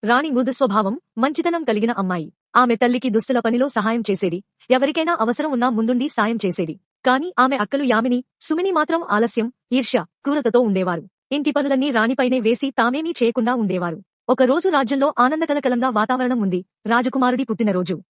రాణి మృదు స్వభావం, మంచితనం కలిగిన అమ్మాయి. ఆమె తల్లికి దుస్తుల పనిలో సహాయం చేసేది. ఎవరికైనా అవసరం ఉన్నా ముందుండి సాయం చేసేది. కాని ఆమె అక్కలు యామిని, సుమిని మాత్రం ఆలస్యం, ఈర్ష్య, క్రూరతతో ఉండేవారు. ఇంటి పనులన్నీ రాణిపైనే వేసి తామేమీ చేయకుండా ఉండేవారు. ఒకరోజు రాజ్యంలో ఆనందకలకలంగా వాతావరణం ఉంది. రాజకుమారుడి పుట్టినరోజు.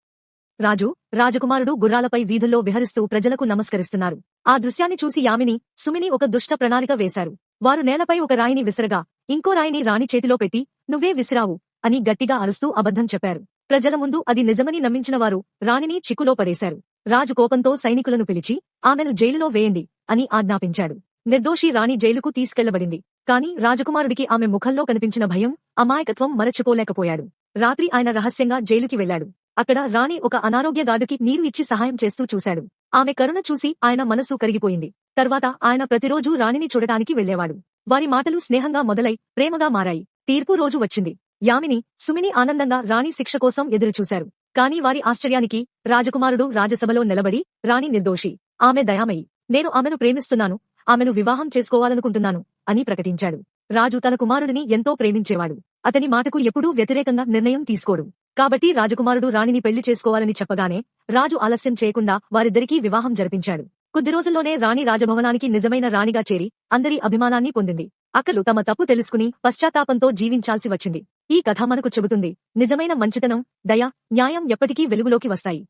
రాజకుమారుడు గుర్రాలపై వీధుల్లో విహరిస్తూ ప్రజలకు నమస్కరిస్తున్నారు. ఆ దృశ్యాన్ని చూసి యామిని, సుమిని ఒక దుష్ట ప్రణాళిక వేశారు. వారు నేలపై ఒక రాయిని విసరగా, ఇంకో రాయిని రాణి చేతిలో పెట్టి, "నువ్వే విసిరావు" అని గట్టిగా అరుస్తూ అబద్ధం చెప్పారు. ప్రజల ముందు అది నిజమని నమ్మించిన వారు రాణిని చిక్కులో పడేశారు. రాజు కోపంతో సైనికులను పిలిచి, "ఆమెను జైలులో వేయండి" అని ఆజ్ఞాపించాడు. నిర్దోషి రాణి జైలుకు తీసుకెళ్లబడింది. కాని రాజకుమారుడికి ఆమె ముఖంలో కనిపించిన భయం, అమాయకత్వం మరచిపోలేకపోయాడు. రాత్రి ఆయన రహస్యంగా జైలుకి వెళ్లాడు. అక్కడ రాణి ఒక అనారోగ్య గార్డుకి నీరు ఇచ్చి సహాయం చేస్తూ చూశాడు. ఆమె కరుణ చూసి ఆయన మనసు కరిగిపోయింది. తర్వాత ఆయన ప్రతిరోజూ రాణిని చూడటానికి వెళ్లేవాడు. వారి మాటలు స్నేహంగా మొదలై ప్రేమగా మారాయి. తీర్పు రోజు వచ్చింది. యామిని, సుమిని ఆనందంగా రాణి శిక్ష కోసం ఎదురుచూశారు. కాని వారి ఆశ్చర్యానికి రాజకుమారుడు రాజసభలో నిలబడి, "రాణి నిర్దోషి. ఆమె దయామయి. నేను ఆమెను ప్రేమిస్తున్నాను. ఆమెను వివాహం చేసుకోవాలనుకుంటున్నాను" అని ప్రకటించాడు. రాజు తన కుమారుడిని ఎంతో ప్రేమించేవాడు. అతని మాటకు ఎప్పుడూ వ్యతిరేకంగా నిర్ణయం తీసుకోడు. కాబట్టి రాజకుమారుడు రాణిని పెళ్లి చేసుకోవాలని చెప్పగానే రాజు ఆలస్యం చేయకుండా వారిద్దరికీ వివాహం జరిపించాడు. కొద్ది రోజుల్లోనే రాణి రాజభవనానికి నిజమైన రాణిగా చేరి అందరి అభిమానాన్ని పొందింది. అక్కలు తమ తప్పు తెలుసుకుని పశ్చాత్తాపంతో జీవించాల్సి వచ్చింది. ఈ కథ మనకు చెబుతుంది, నిజమైన మంచితనం, దయ, న్యాయం ఎప్పటికీ వెలుగులోకి వస్తాయి.